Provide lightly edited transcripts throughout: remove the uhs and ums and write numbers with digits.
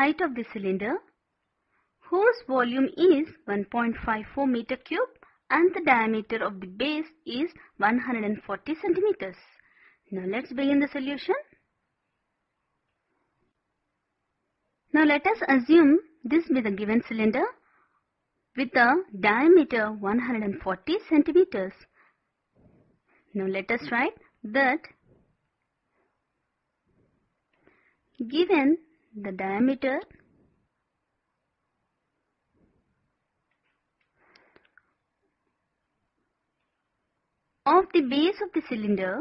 height of the cylinder whose volume is 1.54 meter cube and the diameter of the base is 140 centimeters. Now let's begin the solution. Now let us assume this be the given cylinder with a diameter 140 centimeters. Now let us write that given the diameter of the base of the cylinder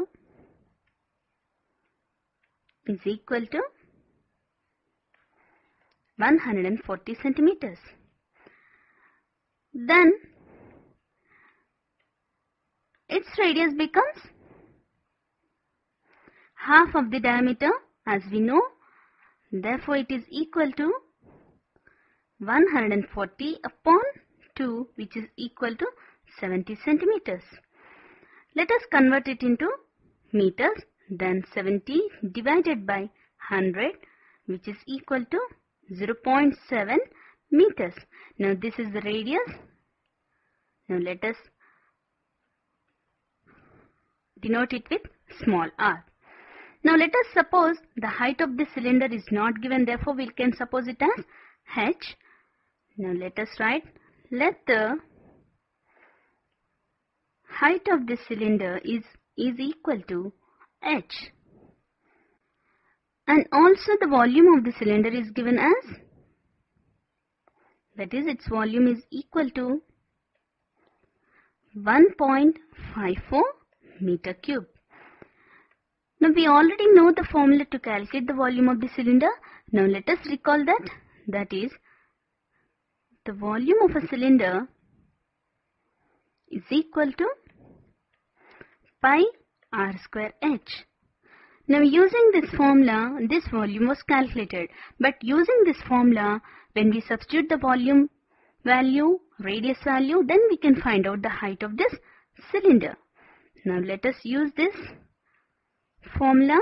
is equal to 140 centimeters. Then its radius becomes half of the diameter as we know. Therefore, it is equal to 140 upon 2, which is equal to 70 centimeters. Let us convert it into meters. Then 70 divided by 100, which is equal to 0.7 meters. Now this is the radius. Now let us denote it with small r. Now let us suppose the height of the cylinder is not given, therefore we can suppose it as h. Now let us write, let the height of the cylinder is equal to h, and also the volume of the cylinder is given as, that is, its volume is equal to 1.54 meter cube. Now we already know the formula to calculate the volume of the cylinder. Now let us recall that, that is, the volume of a cylinder is equal to pi r square h. Now using this formula, this volume was calculated, but using this formula, when we substitute the volume value, radius value, then we can find out the height of this cylinder. Now let us use this formula.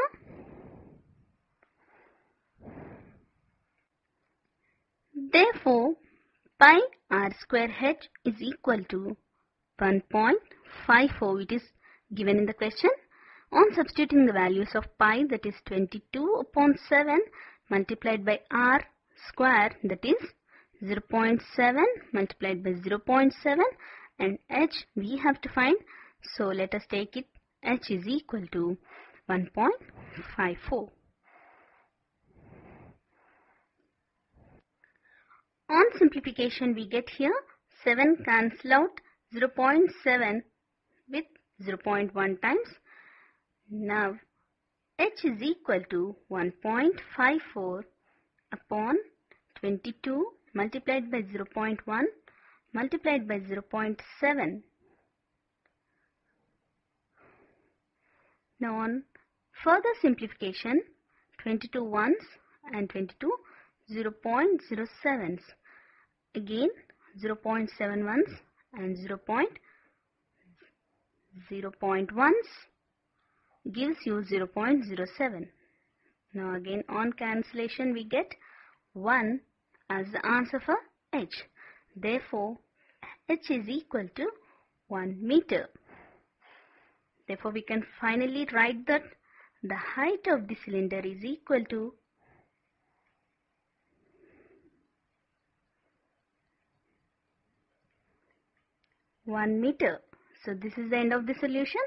Therefore, pi r square h is equal to 1.54, which is given in the question. On substituting the values of pi, that is 22 upon 7 multiplied by r square, that is 0.7 multiplied by 0.7, and h we have to find. So let us take it, h is equal to 1.54. On simplification, we get here 7 cancel out 0.7 with 0.1 times. Now h is equal to 1.54 upon 22 multiplied by 0.1 multiplied by 0.7. Now on further simplification, 22 ones and 22 0.07s. Again 0.71s and 0.1s gives you 0.07. Now again on cancellation we get 1 as the answer for h. Therefore h is equal to 1 meter. Therefore we can finally write that the height of the cylinder is equal to 1 meter. So this is the end of the solution.